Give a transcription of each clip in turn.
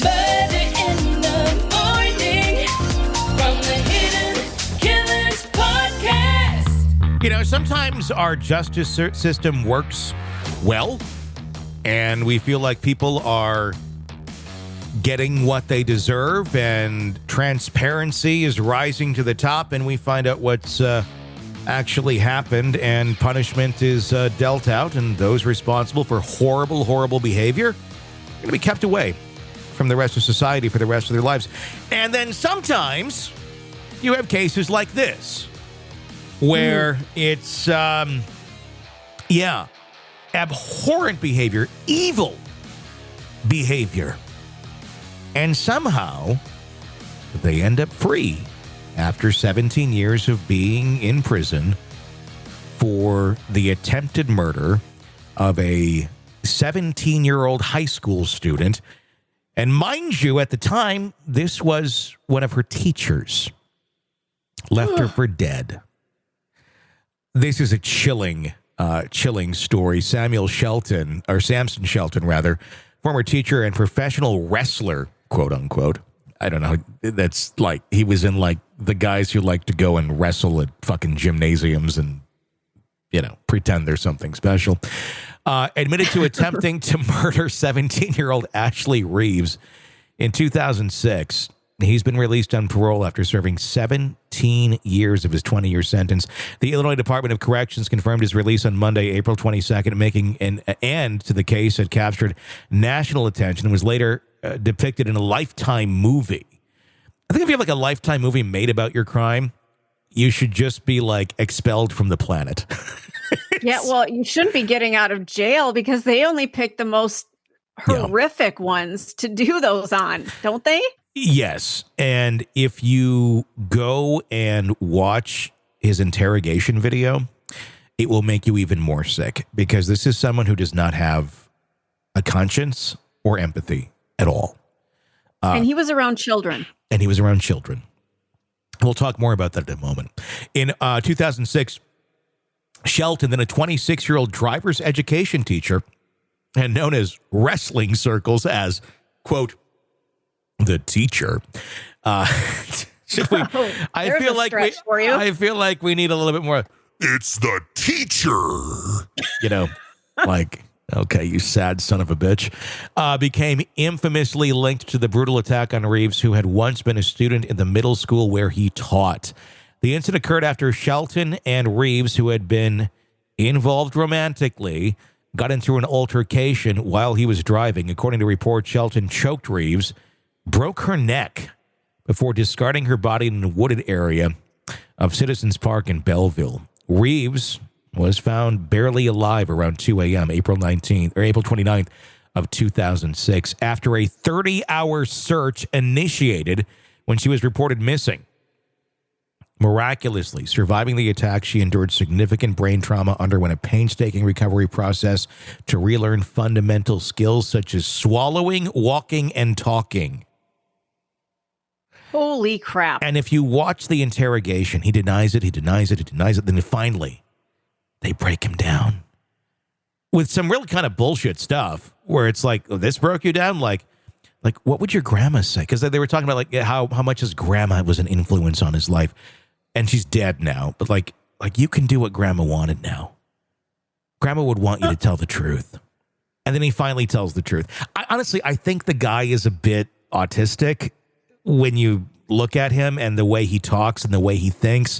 Murder in the morning from the Hidden Killers podcast. You know, sometimes our justice system works well, and we feel like people are getting what they deserve, and transparency is rising to the top, and we find out what's actually happened, and punishment is dealt out, and those responsible for horrible, horrible behavior are going to be kept away from the rest of society for the rest of their lives. And then sometimes you have cases like this, where it's, abhorrent behavior, evil behavior. And somehow they end up free after 17 years of being in prison for the attempted murder of a 17-year-old high school student. And mind you, at the time, this was one of her teachers. Left her for dead. This is a chilling story. Samson Shelton, former teacher and professional wrestler, quote unquote. I don't know. That's like, he was in like the guys who like to go and wrestle at fucking gymnasiums and, you know, pretend there's something special. Admitted to attempting to murder 17-year-old Ashley Reeves in 2006. He's been released on parole after serving 17 years of his 20-year sentence. The Illinois Department of Corrections confirmed his release on Monday, April 22nd, making an end to the case that captured national attention and was later depicted in a Lifetime movie. I think if you have like a Lifetime movie made about your crime, you should just be like expelled from the planet. Yeah, well, you shouldn't be getting out of jail because they only pick the most horrific ones to do those on, don't they? Yes. And if you go and watch his interrogation video, it will make you even more sick, because this is someone who does not have a conscience or empathy at all. And he was around children. We'll talk more about that in a moment. In 2006, Shelton, then a 26-year-old driver's education teacher, and known as wrestling circles as, quote, the teacher. Should we? I feel like we need a little bit more. It's the teacher. You know, like, okay, you sad son of a bitch. Became infamously linked to the brutal attack on Reeves, who had once been a student in the middle school where he taught. The incident occurred after Shelton and Reeves, who had been involved romantically, got into an altercation while he was driving. According to reports, Shelton choked Reeves, broke her neck before discarding her body in a wooded area of Citizens Park in Belleville. Reeves was found barely alive around 2 a.m. April 29th of 2006 after a 30-hour search initiated when she was reported missing. Miraculously surviving the attack, she endured significant brain trauma, underwent a painstaking recovery process to relearn fundamental skills such as swallowing, walking, and talking. Holy crap. And if you watch the interrogation, he denies it. Then finally, they break him down with some really kind of bullshit stuff where it's like, oh, this broke you down? Like, what would your grandma say? Because they were talking about like how much his grandma was an influence on his life. And she's dead now. But like you can do what grandma wanted now. Grandma would want you to tell the truth. And then he finally tells the truth. I think the guy is a bit autistic when you look at him and the way he talks and the way he thinks.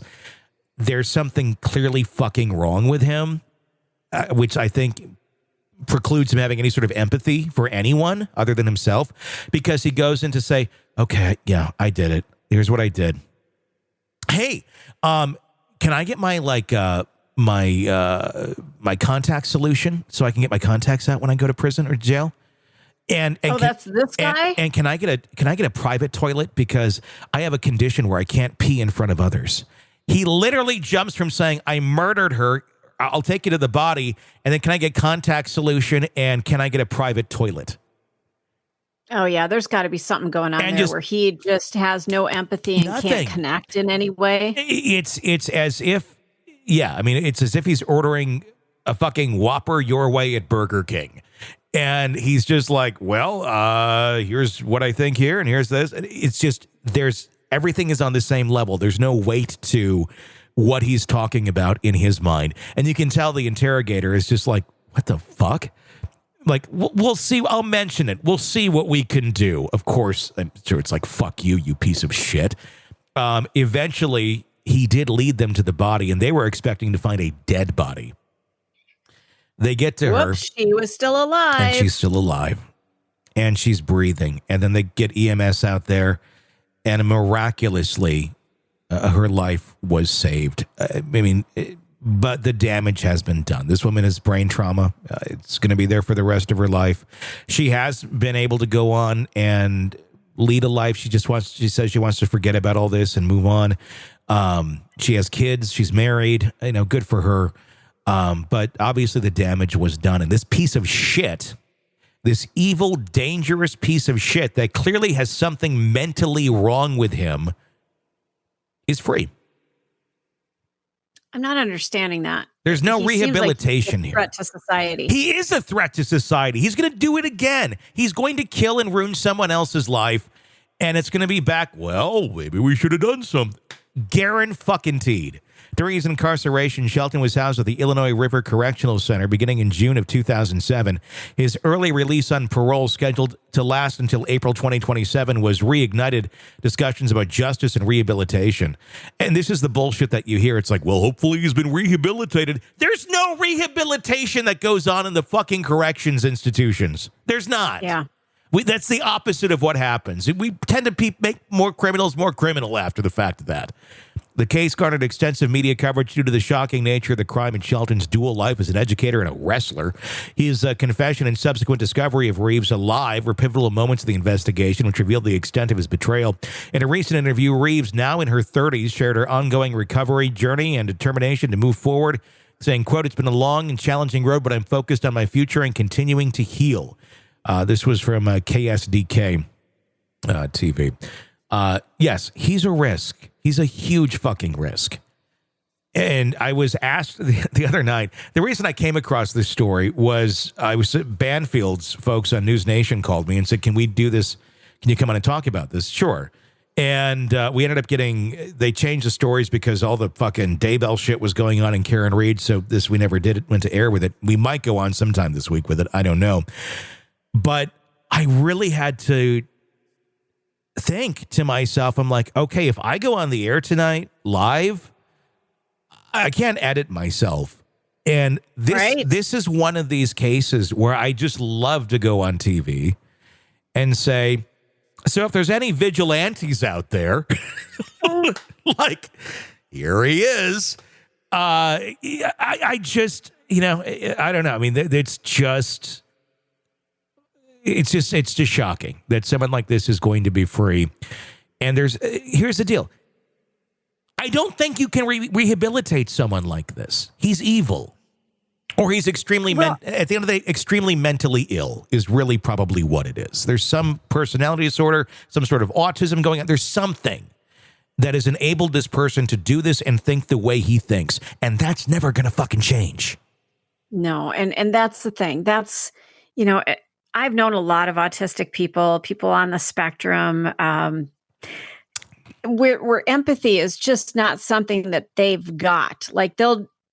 There's something clearly fucking wrong with him, which I think precludes him having any sort of empathy for anyone other than himself, because he goes in to say, okay, yeah, I did it. Here's what I did. Hey, can I get my my contact solution so I can get my contacts out when I go to prison or jail? And that's this guy. And can I get a private toilet because I have a condition where I can't pee in front of others? He literally jumps from saying I murdered her, I'll take you to the body, and then can I get contact solution and can I get a private toilet? Oh, yeah, there's got to be something going on there where he just has no empathy and can't connect in any way. It's as if, it's as if he's ordering a fucking Whopper your way at Burger King. And he's just like, well, here's what I think here, and here's this. And it's just, everything is on the same level. There's no weight to what he's talking about in his mind. And you can tell the interrogator is just like, what the fuck? Like, we'll see. I'll mention it. We'll see what we can do. Of course, I'm sure it's like, fuck you, you piece of shit. Eventually, he did lead them to the body, and they were expecting to find a dead body. They get to her. She was still alive. And she's still alive. And she's breathing. And then they get EMS out there, and miraculously, her life was saved. But the damage has been done. This woman has brain trauma. It's going to be there for the rest of her life. She has been able to go on and lead a life. She says she wants to forget about all this and move on. She has kids. She's married. Good for her. But obviously the damage was done. And this piece of shit, this evil, dangerous piece of shit that clearly has something mentally wrong with him, is free. I'm not understanding that. There's no rehabilitation here. Threat to society. He is a threat to society. He's going to do it again. He's going to kill and ruin someone else's life, and it's going to be back, well, maybe we should have done something. Guaranteed. During his incarceration, Shelton was housed at the Illinois River Correctional Center beginning in June of 2007. His early release on parole, scheduled to last until April 2027, was reignited discussions about justice and rehabilitation. And this is the bullshit that you hear. It's like, well, hopefully he's been rehabilitated. There's no rehabilitation that goes on in the fucking corrections institutions. There's not. Yeah. That's the opposite of what happens. We tend to make more criminals more criminal after the fact of that. The case garnered extensive media coverage due to the shocking nature of the crime and Shelton's dual life as an educator and a wrestler. His confession and subsequent discovery of Reeves alive were pivotal moments of the investigation, which revealed the extent of his betrayal. In a recent interview, Reeves, now in her 30s, shared her ongoing recovery journey and determination to move forward, saying, quote, "It's been a long and challenging road, but I'm focused on my future and continuing to heal." This was from KSDK TV. Yes, he's a risk. He's a huge fucking risk. And I was asked the other night, the reason I came across this story was Banfield's folks on News Nation called me and said, can we do this? Can you come on and talk about this? Sure. And we ended up they changed the stories because all the fucking Daybell shit was going on in Karen Reed. So we never went to air with it. We might go on sometime this week with it. I don't know. But I really had to think to myself, I'm like, okay, if I go on the air tonight live, I can't edit myself. And this is one of these cases where I just love to go on TV and say, so if there's any vigilantes out there, like, here he is. I just, I don't know. I mean, it's just shocking that someone like this is going to be free. And here's the deal. I don't think you can rehabilitate someone like this. He's evil. Or he's at the end of the day, extremely mentally ill is really probably what it is. There's some personality disorder, some sort of autism going on. There's something that has enabled this person to do this and think the way he thinks. And that's never going to fucking change. No. And that's the thing. That's, I've known a lot of autistic people on the spectrum, where empathy is just not something that they've got. Like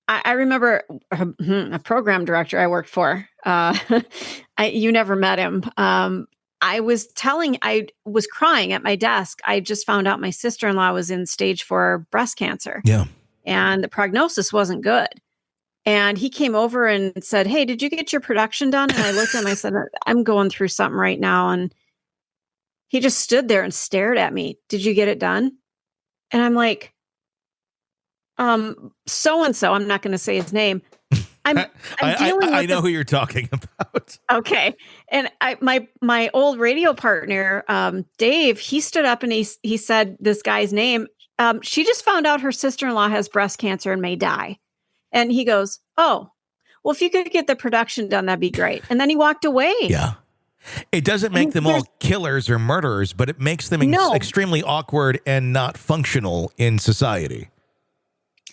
I remember a program director I worked for. You never met him. I was crying at my desk. I just found out my sister-in-law was in stage 4 breast cancer. Yeah. And the prognosis wasn't good. And he came over and said, "Hey, did you get your production done?" And I looked at him, I said, "I'm going through something right now." And he just stood there and stared at me. "Did you get it done?" And I'm like, so-and-so, I'm not going to say his name. I know who you're talking about. Okay. And my old radio partner, Dave, he stood up and he said this guy's name. She just found out her sister-in-law has breast cancer and may die. And he goes, "Oh, well, if you could get the production done, that'd be great." And then he walked away. Yeah. It doesn't make them all killers or murderers, but it makes them extremely awkward and not functional in society.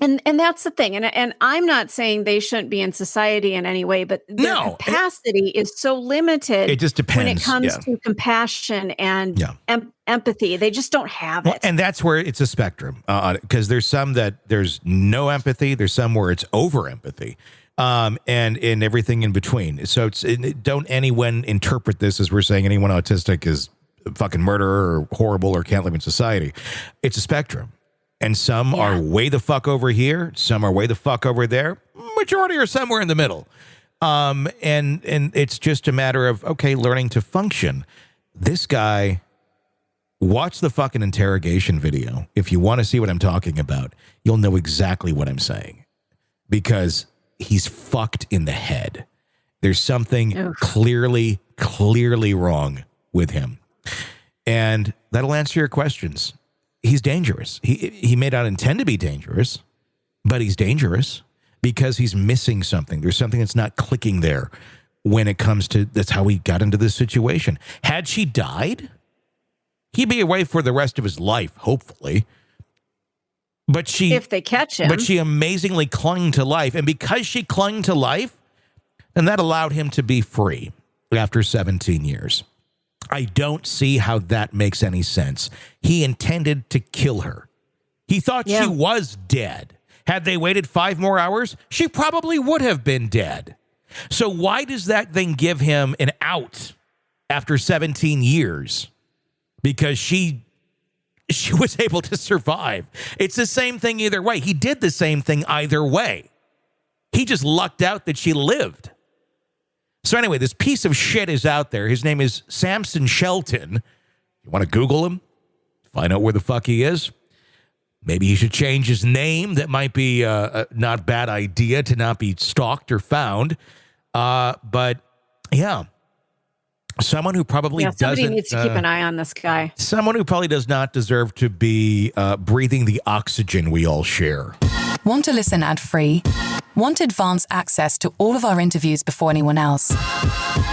And that's the thing. And I'm not saying they shouldn't be in society in any way, but their capacity is so limited. It just depends. When it comes to compassion and empathy. They just don't have it. And that's where it's a spectrum. Because there's some that there's no empathy. There's some where it's over empathy. And everything in between. So don't anyone interpret this as we're saying anyone autistic is a fucking murderer or horrible or can't live in society. It's a spectrum. And some are way the fuck over here. Some are way the fuck over there. Majority are somewhere in the middle. And it's just a matter of, okay, learning to function. This guy, watch the fucking interrogation video. If you want to see what I'm talking about, you'll know exactly what I'm saying. Because he's fucked in the head. There's something clearly wrong with him. And that'll answer your questions. He's dangerous. He may not intend to be dangerous, but he's dangerous because he's missing something. There's something that's not clicking there when it comes to, that's how he got into this situation. Had she died, he'd be away for the rest of his life, hopefully. But if they catch him. But she amazingly clung to life. And because she clung to life, then that allowed him to be free after 17 years. I don't see how that makes any sense. He intended to kill her. He thought she was dead. Had they waited 5 more hours, she probably would have been dead. So why does that then give him an out after 17 years? Because she was able to survive. It's the same thing either way. He did the same thing either way. He just lucked out that she lived. So anyway, this piece of shit is out there. His name is Samson Shelton. You want to Google him? Find out where the fuck he is? Maybe he should change his name. That might be a not bad idea to not be stalked or found. But yeah, someone who probably somebody doesn't... needs to keep an eye on this guy. Someone who probably does not deserve to be breathing the oxygen we all share. Want to listen ad-free? Want advanced access to all of our interviews before anyone else?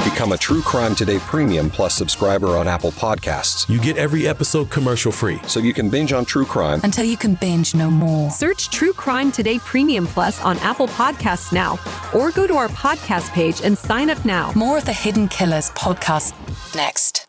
Become a True Crime Today Premium Plus subscriber on Apple Podcasts. You get every episode commercial-free. So you can binge on true crime. Until you can binge no more. Search True Crime Today Premium Plus on Apple Podcasts now. Or go to our podcast page and sign up now. More of the Hidden Killers podcast next.